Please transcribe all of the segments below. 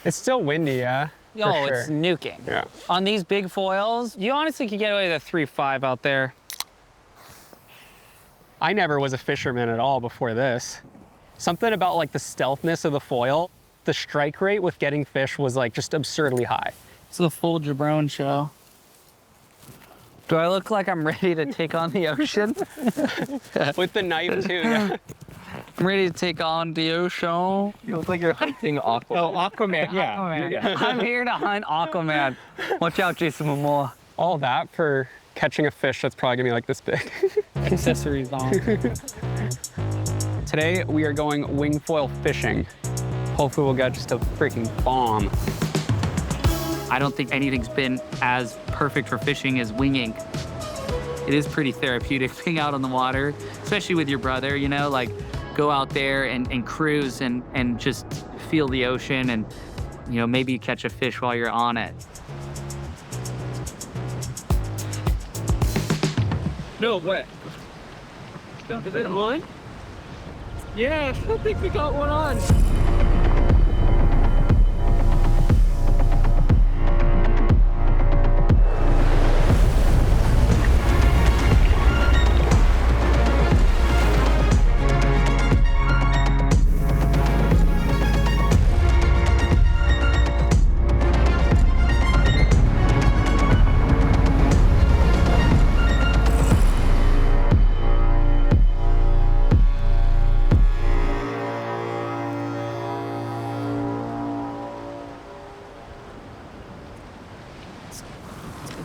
It's still windy, yeah. Yo, for it's sure. nuking. Yeah. On these big foils, you honestly could get away with a 3.5 out there. I never was a fisherman at all before this. Something about like the stealthness of the foil, the strike rate with getting fish was like just absurdly high. It's the full Jabron show. Do I look like I'm ready to take on the ocean? With the knife too, yeah. I'm ready to take on the ocean. You look like you're hunting Aquaman. Oh, Aquaman, yeah. Aquaman. I'm here to hunt Aquaman. Watch out, Jason Momoa. All that for catching a fish that's probably gonna be like this big. Accessories on. Today we are going wing foil fishing. Hopefully we'll get just a freaking bomb. I don't think anything's been as perfect for fishing as winging. It is pretty therapeutic being out on the water, especially with your brother, you know, like go out there and cruise and just feel the ocean and, you know, maybe catch a fish while you're on it. No way. Is it on? Yeah, I think we got one on.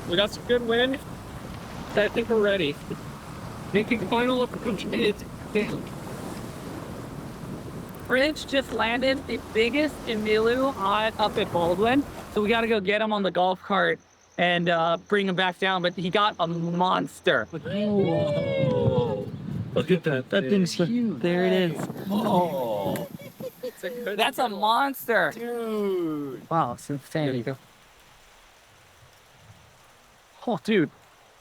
We got some good wind. I think we're ready. Making final approach is down. Rich just landed the biggest Emilu up at Baldwin. So we got to go get him on the golf cart and bring him back down. But he got a monster. Whoa. Look at that. That thing's huge. There it is. Oh. That's a monster. Dude. Wow, it's insane. There you go. Oh, dude.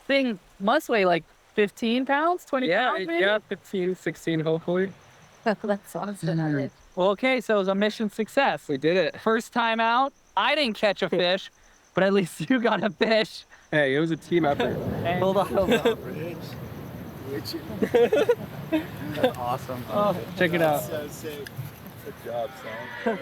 Thing must weigh like 15 pounds, 20 pounds maybe? Yeah, 15, 16 hopefully. That's awesome. Well, okay, so it was a mission success. We did it. First time out, I didn't catch a fish, but at least you got a fish. Hey, it was a team effort. And Hold on. That's awesome. Oh, check it out. So sick. Good job, son.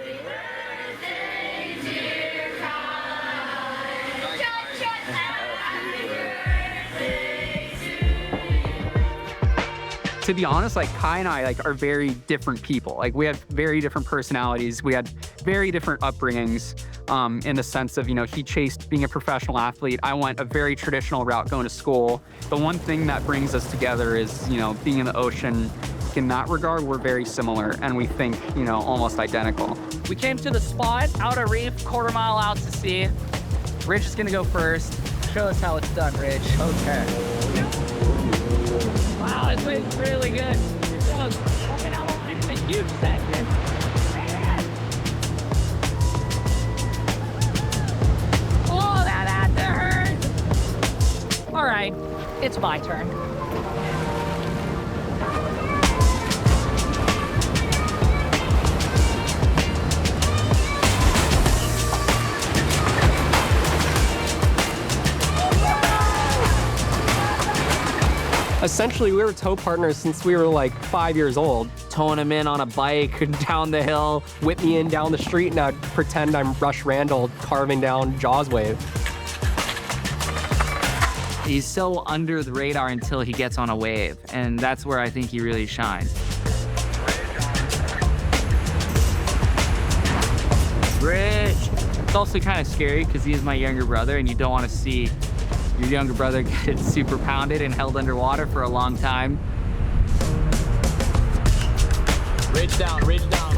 To be honest, like Kai and I are very different people. Like we have very different personalities. We had very different upbringings in the sense of, you know, he chased being a professional athlete. I went a very traditional route going to school. The one thing that brings us together is, you know, being in the ocean. In that regard, we're very similar and we think, you know, almost identical. we came to the spot, outer reef, quarter mile out to sea. Rich is gonna go first. Show us how it's done, Rich. Okay. Wow, it's really good. It's a huge section. Oh, that had to hurt. All right, it's my turn. Essentially, we were tow partners since we were like 5 years old. Towing him in on a bike down the hill, whip me in down the street, and I'd pretend I'm Rush Randall carving down Jaws wave. He's so under the radar until he gets on a wave, and that's where I think he really shines. Rich! It's also kind of scary because he is my younger brother, and you don't want to see your younger brother get super pounded and held underwater for a long time. Ridge down, ridge down.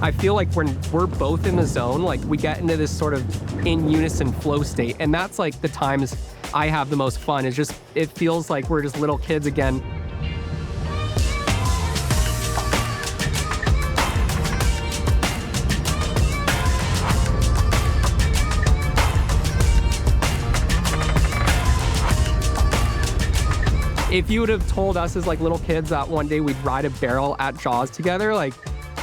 I feel like when we're both in the zone, like we get into this sort of in unison flow state. And that's like the times I have the most fun. It's just, it feels like we're just little kids again. If you would have told us as like little kids that one day we'd ride a barrel at Jaws together, like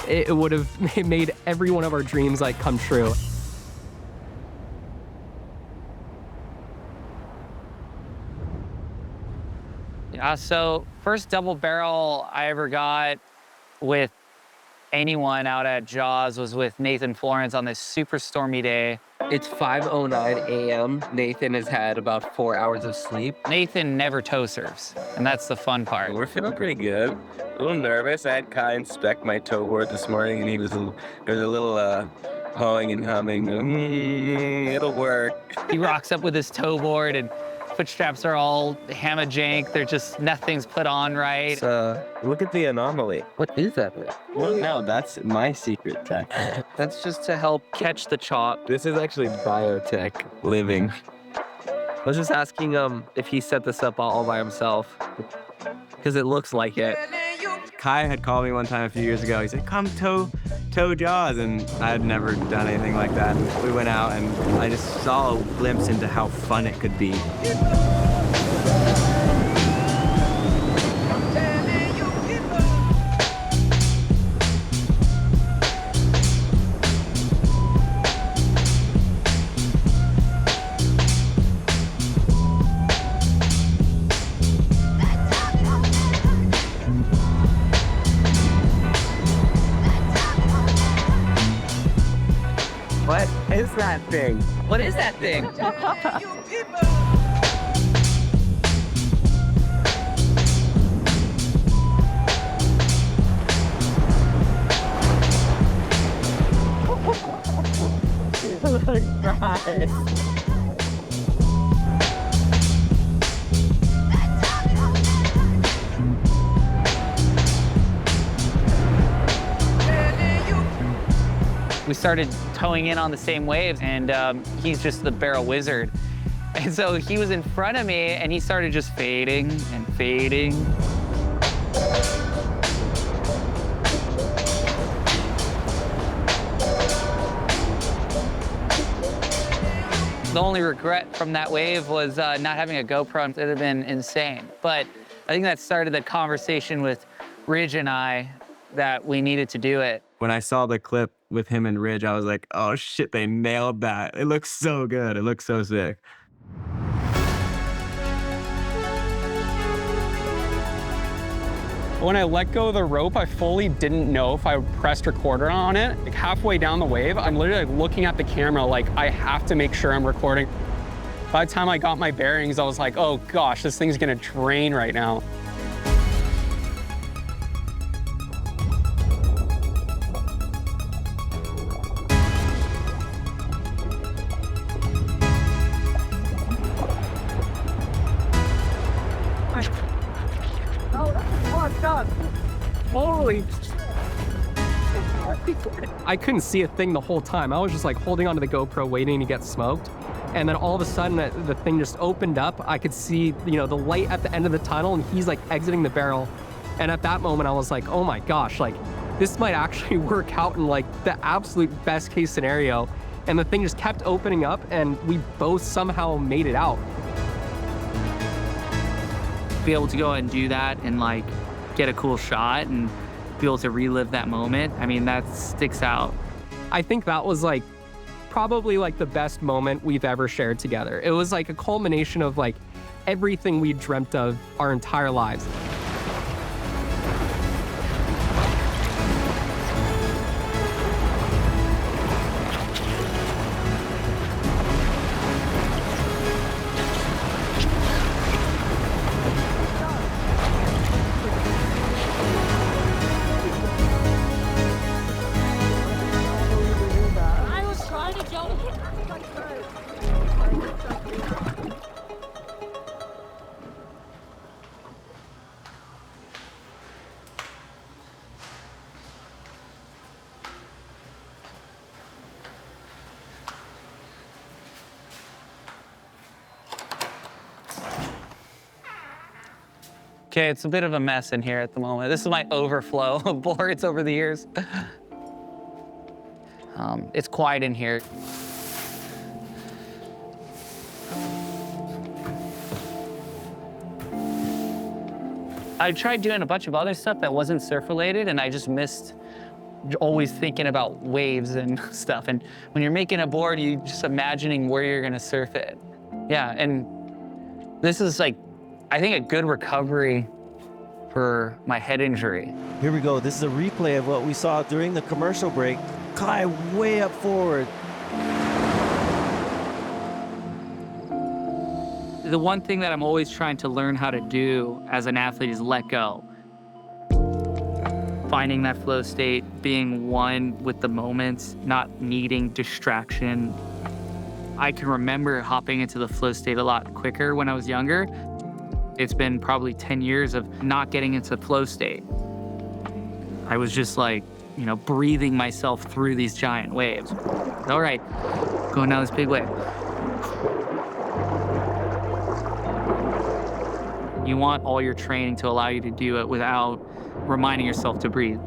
it would have made every one of our dreams like come true. So first double barrel I ever got with anyone out at Jaws was with Nathan Florence on this super stormy day. It's 5:09 a.m. Nathan has had about 4 hours of sleep. Nathan never tow surfs, and that's the fun part. We're feeling pretty good. A little nervous. I had Kai inspect my tow board this morning, and there was a little hawing and humming. It'll work. He rocks up with his tow board, and foot straps are all hammer jank. They're just, nothing's put on right. Look at the anomaly. What is that? Well, no, that's my secret tech. That's just to help catch the chop. This is actually biotech living. I was just asking if he set this up all by himself, because it looks like it. Kai had called me one time a few years ago. He said, come tow Jaws, and I had never done anything like that. And we went out, and I just saw a glimpse into how fun it could be. What is that thing? What is that thing? We started towing in on the same waves, and he's just the barrel wizard. And so he was in front of me, and he started just fading and fading. The only regret from that wave was not having a GoPro. It would have been insane. But I think that started the conversation with Ridge and I that we needed to do it. When I saw the clip with him and Ridge, I was like, oh shit, they nailed that. It looks so good. It looks so sick. When I let go of the rope, I fully didn't know if I pressed recorder on it. Like halfway down the wave, I'm literally like looking at the camera like I have to make sure I'm recording. By the time I got my bearings, I was like, oh gosh, this thing's gonna drain right now. Holy! I couldn't see a thing the whole time. I was just like holding onto the GoPro waiting to get smoked. And then all of a sudden the thing just opened up. I could see, you know, the light at the end of the tunnel, and he's like exiting the barrel. And at that moment I was like, oh my gosh, like this might actually work out in like the absolute best case scenario. And the thing just kept opening up, and we both somehow made it out. Be able to go and do that and like get a cool shot and be able to relive that moment. I mean, that sticks out. I think that was like probably like the best moment we've ever shared together. It was like a culmination of like everything we dreamt of our entire lives. Okay, it's a bit of a mess in here at the moment. This is my overflow of boards over the years. It's quiet in here. I tried doing a bunch of other stuff that wasn't surf related, and I just missed always thinking about waves and stuff. And when you're making a board, you're just imagining where you're gonna surf it. Yeah, and this is like, I think a good recovery for my head injury. Here we go. This is a replay of what we saw during the commercial break. Kai way up forward. The one thing that I'm always trying to learn how to do as an athlete is let go. Finding that flow state, being one with the moment, not needing distraction. I can remember hopping into the flow state a lot quicker when I was younger. It's been probably 10 years of not getting into flow state. I was just like, you know, breathing myself through these giant waves. All right, going down this big wave. You want all your training to allow you to do it without reminding yourself to breathe.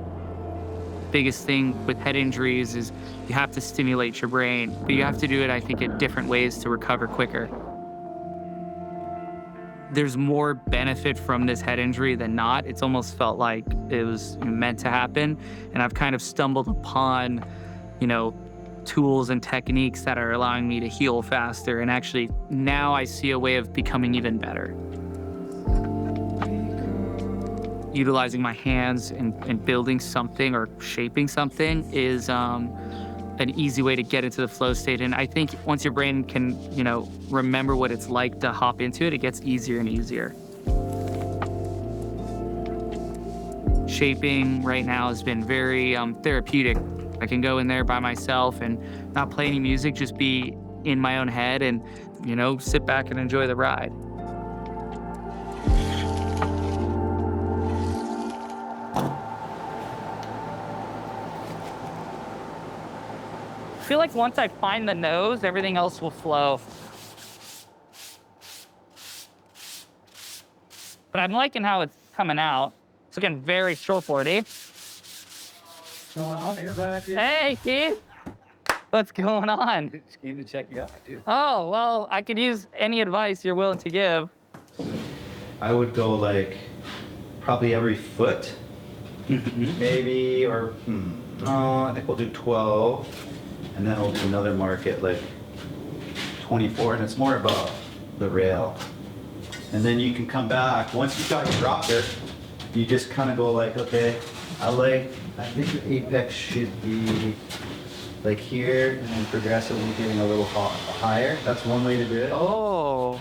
Biggest thing with head injuries is you have to stimulate your brain, but you have to do it, I think, in different ways to recover quicker. There's more benefit from this head injury than not. It's almost felt like it was meant to happen, and I've kind of stumbled upon, you know, tools and techniques that are allowing me to heal faster, and actually now I see a way of becoming even better. Utilizing my hands and building something or shaping something is an easy way to get into the flow state. And I think once your brain can, you know, remember what it's like to hop into it, it gets easier and easier. Shaping right now has been very therapeutic. I can go in there by myself and not play any music, just be in my own head and, you know, sit back and enjoy the ride. I feel like once I find the nose, everything else will flow. But I'm liking how it's coming out. It's looking very shortboardy. Hey, Keith. What's going on? Just came to check you out, dude. Oh, well, I could use any advice you're willing to give. I would go like probably every foot, maybe, or I think we'll do 12, and then we'll do another mark at like 24, and it's more above the rail. And then you can come back once you've got your rocker. You just kind of go like, okay, I think your apex should be like here, and then progressively getting a little higher. That's one way to do it. Oh.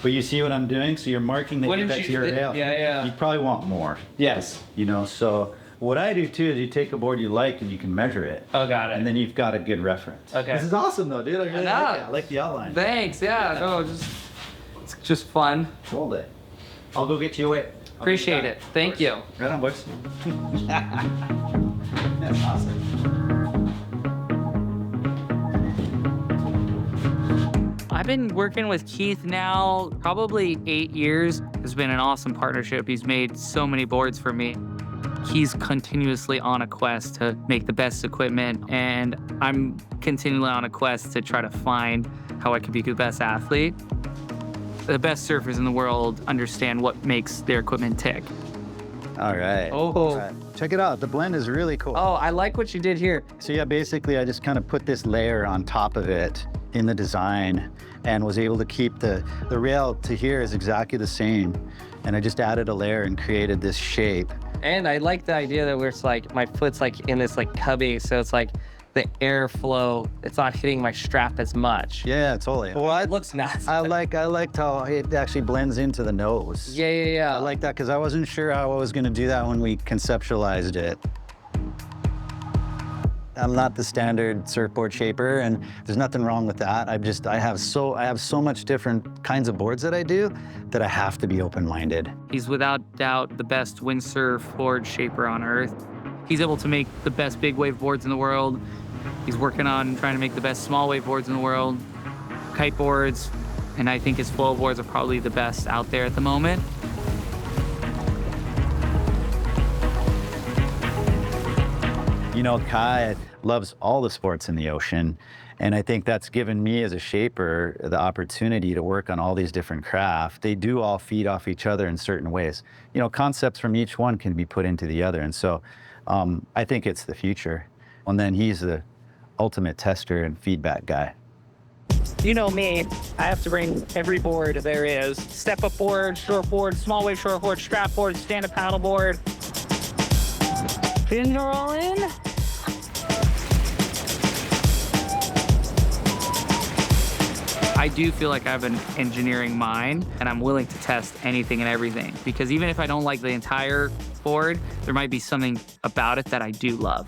But you see what I'm doing? So you're marking the Wouldn't apex of you- your rail. yeah, yeah. You probably want more. Yes. You know, so what I do too is you take a board you like and you can measure it. Oh, got it. And then you've got a good reference. Okay. This is awesome though, dude. I really know. like it. I like the outline. Thanks, yeah, no, it's just fun. Hold it. I'll go get you away. Appreciate it. Thank you. Right on, boys. That's awesome. I've been working with Keith now probably 8 years. It's been an awesome partnership. He's made so many boards for me. He's continuously on a quest to make the best equipment, and I'm continually on a quest to try to find how I can be the best athlete. The best surfers in the world understand what makes their equipment tick. All right. Oh. All right. Check it out. The blend is really cool. Oh, I like what you did here. So yeah, basically I just kind of put this layer on top of it in the design and was able to keep the rail to here is exactly the same. And I just added a layer and created this shape. And I like the idea that where it's like my foot's like in this like cubby, so it's like the airflow, it's not hitting my strap as much. Yeah, totally. Well, It looks nice. I liked how it actually blends into the nose. Yeah. I like that because I wasn't sure how I was going to do that when we conceptualized it. I'm not the standard surfboard shaper, and there's nothing wrong with that. I have so much different kinds of boards that I do that I have to be open-minded. He's without doubt the best windsurf board shaper on earth. He's able to make the best big wave boards in the world. He's working on trying to make the best small wave boards in the world, kite boards, and I think his flow boards are probably the best out there at the moment. You know, Kai loves all the sports in the ocean, and I think that's given me as a shaper the opportunity to work on all these different craft. They do all feed off each other in certain ways. You know, concepts from each one can be put into the other, and so I think it's the future. And then he's the ultimate tester and feedback guy. You know me, I have to bring every board there is. Step-up board, short board, small wave short board, strap board, stand-up paddle board. Fins are all in. I do feel like I have an engineering mind, and I'm willing to test anything and everything, because even if I don't like the entire board, there might be something about it that I do love.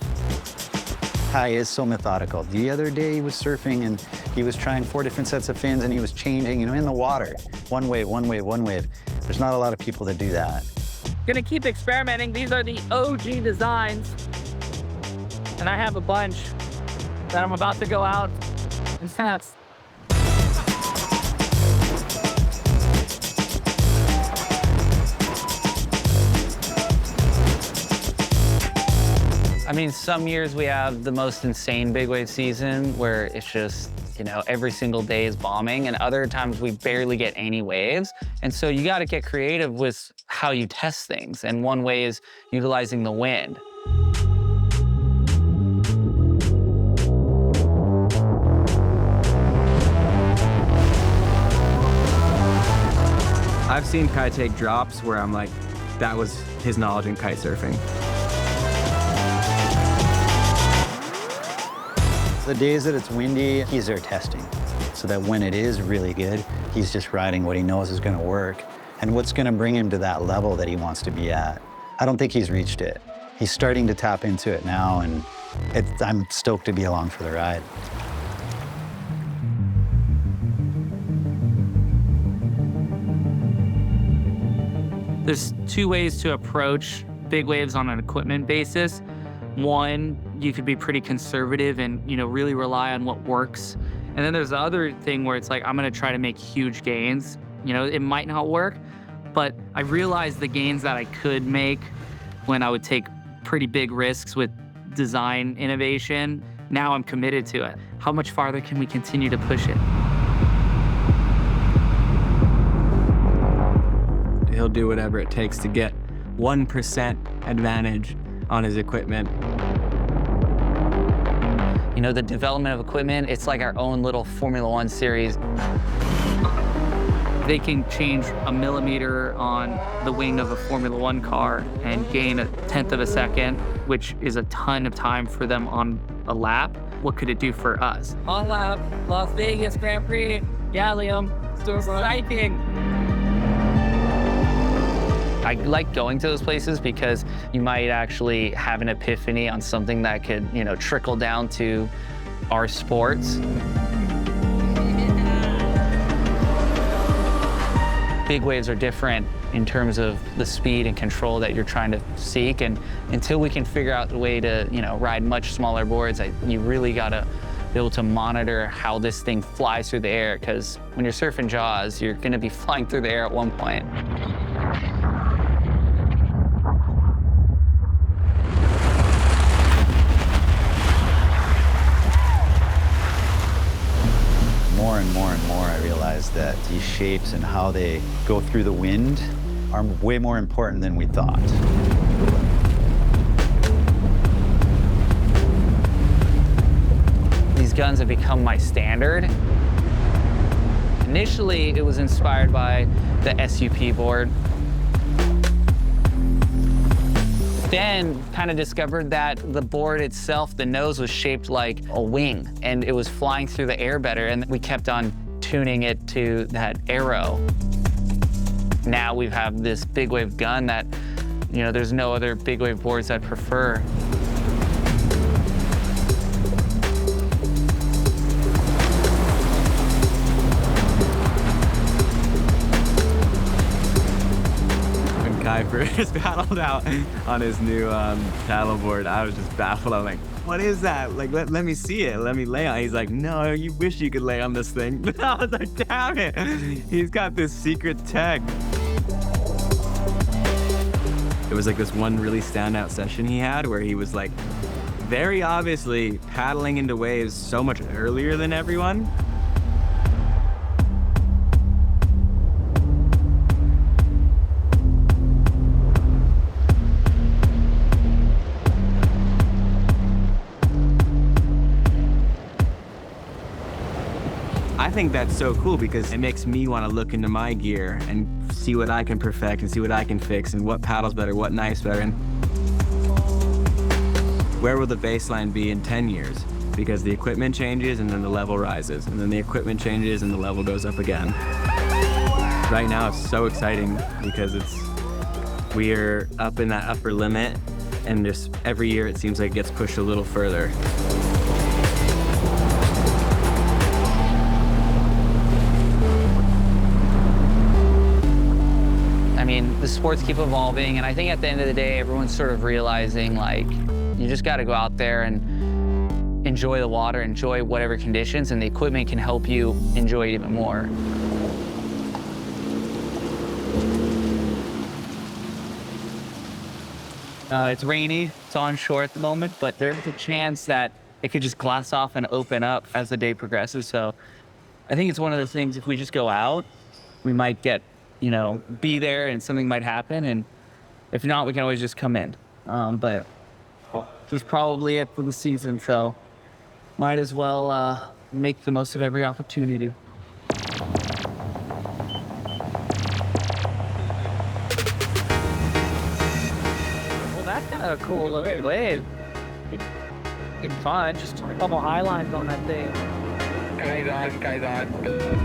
Kai is so methodical. The other day he was surfing and he was trying 4 different sets of fins and he was changing, in the water. One wave, one wave, one wave. There's not a lot of people that do that. Gonna keep experimenting. These are the OG designs. And I have a bunch that I'm about to go out and test. I mean, some years we have the most insane big wave season where it's just, every single day is bombing, and other times we barely get any waves. And so you got to get creative with how you test things. And one way is utilizing the wind. I've seen Kai take drops where I'm like, that was his knowledge in kite surfing. The days that it's windy, he's there testing. So that when it is really good, he's just riding what he knows is gonna work and what's gonna bring him to that level that he wants to be at. I don't think he's reached it. He's starting to tap into it now, and I'm stoked to be along for the ride. There's 2 ways to approach big waves on an equipment basis. One, you could be pretty conservative and, really rely on what works. And then there's the other thing where it's like, I'm gonna try to make huge gains. It might not work, but I realized the gains that I could make when I would take pretty big risks with design innovation. Now I'm committed to it. How much farther can we continue to push it? He'll do whatever it takes to get 1% advantage on his equipment. The development of equipment, it's like our own little Formula One series. They can change a millimeter on the wing of a Formula One car and gain 1/10 of a second, which is a ton of time for them on a lap. What could it do for us? On lap, Las Vegas Grand Prix, Gallium, Cycling. I like going to those places because you might actually have an epiphany on something that could, trickle down to our sports. Big waves are different in terms of the speed and control that you're trying to seek. And until we can figure out a way to, ride much smaller boards, you really gotta be able to monitor how this thing flies through the air, because when you're surfing Jaws, you're gonna be flying through the air at one point. More and more and more, I realized that these shapes and how they go through the wind are way more important than we thought. These guns have become my standard. Initially, it was inspired by the SUP board. Then kind of discovered that the board itself, the nose was shaped like a wing, and it was flying through the air better, and we kept on tuning it to that arrow. Now we have this big wave gun that, there's no other big wave boards I'd prefer. Kai first paddled out on his new paddleboard, I was just baffled. I'm like, what is that? Like, let me see it. Let me lay on it. He's like, no, you wish you could lay on this thing. I was like, damn it. He's got this secret tech. It was like this one really standout session he had where he was like very obviously paddling into waves so much earlier than everyone. think that's so cool because it makes me want to look into my gear and see what I can perfect and see what I can fix and what paddle's better, what knife's better. And where will the baseline be in 10 years? Because the equipment changes and then the level rises, and then the equipment changes and the level goes up again. Right now it's so exciting because we're up in that upper limit, and just every year it seems like it gets pushed a little further. I mean, the sports keep evolving, and I think at the end of the day, everyone's sort of realizing, like, you just got to go out there and enjoy the water, enjoy whatever conditions, and the equipment can help you enjoy it even more. It's rainy, it's onshore at the moment, but there's a chance that it could just glass off and open up as the day progresses. So I think it's one of those things, if we just go out, we might get, be there and something might happen. And if not, we can always just come in. But this is probably it for the season. So might as well make the most of every opportunity. That's kind of a cool looking wave. It's fun, just a couple high lines on that thing. Guys on.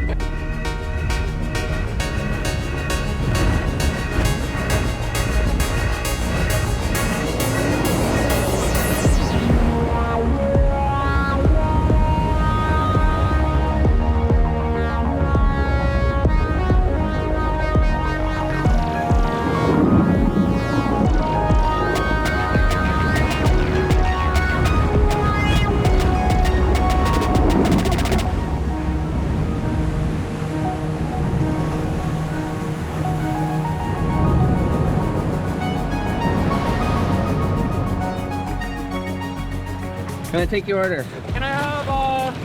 Can I take your order? Can I have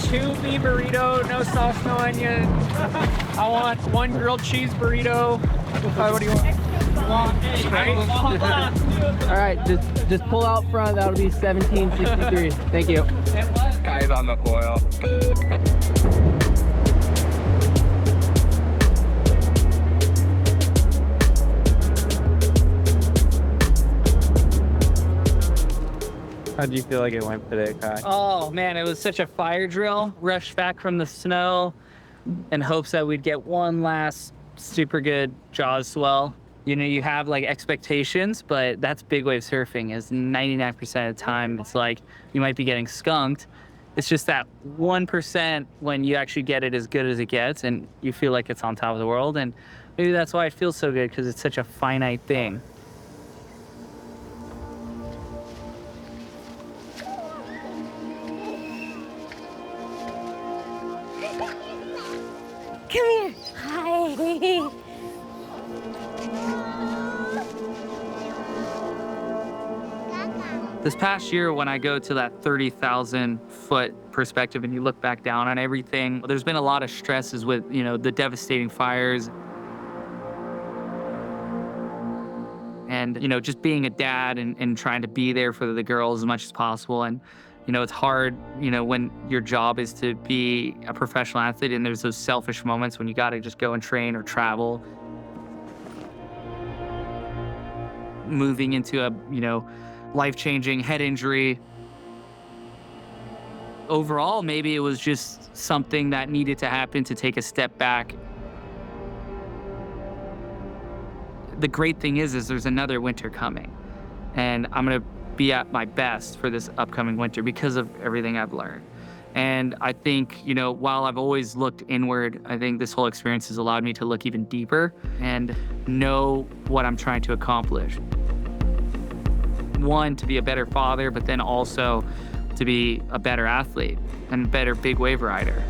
2 beef burrito, no sauce, no onion? I want 1 grilled cheese burrito. What do you want? All right, just pull out front. That'll be $17.63. Thank you. Guys on the foil. How do you feel like it went today, Kai? Oh man, it was such a fire drill. Rushed back from the snow in hopes that we'd get one last super good Jaws swell. You have like expectations, but that's big wave surfing. Is 99% of the time it's like you might be getting skunked. It's just that 1% when you actually get it as good as it gets and you feel like it's on top of the world. And maybe that's why it feels so good, because it's such a finite thing. Come here. Hi. This past year, when I go to that 30,000 foot perspective and you look back down on everything, there's been a lot of stresses with, the devastating fires. And, just being a dad and trying to be there for the girls as much as possible. And, it's hard, when your job is to be a professional athlete and there's those selfish moments when you got to just go and train or travel. Moving into a, life-changing head injury. Overall, maybe it was just something that needed to happen to take a step back. The great thing is there's another winter coming, and I'm gonna be at my best for this upcoming winter because of everything I've learned. And I think, while I've always looked inward, I think this whole experience has allowed me to look even deeper and know what I'm trying to accomplish. One, to be a better father, but then also to be a better athlete and a better big wave rider.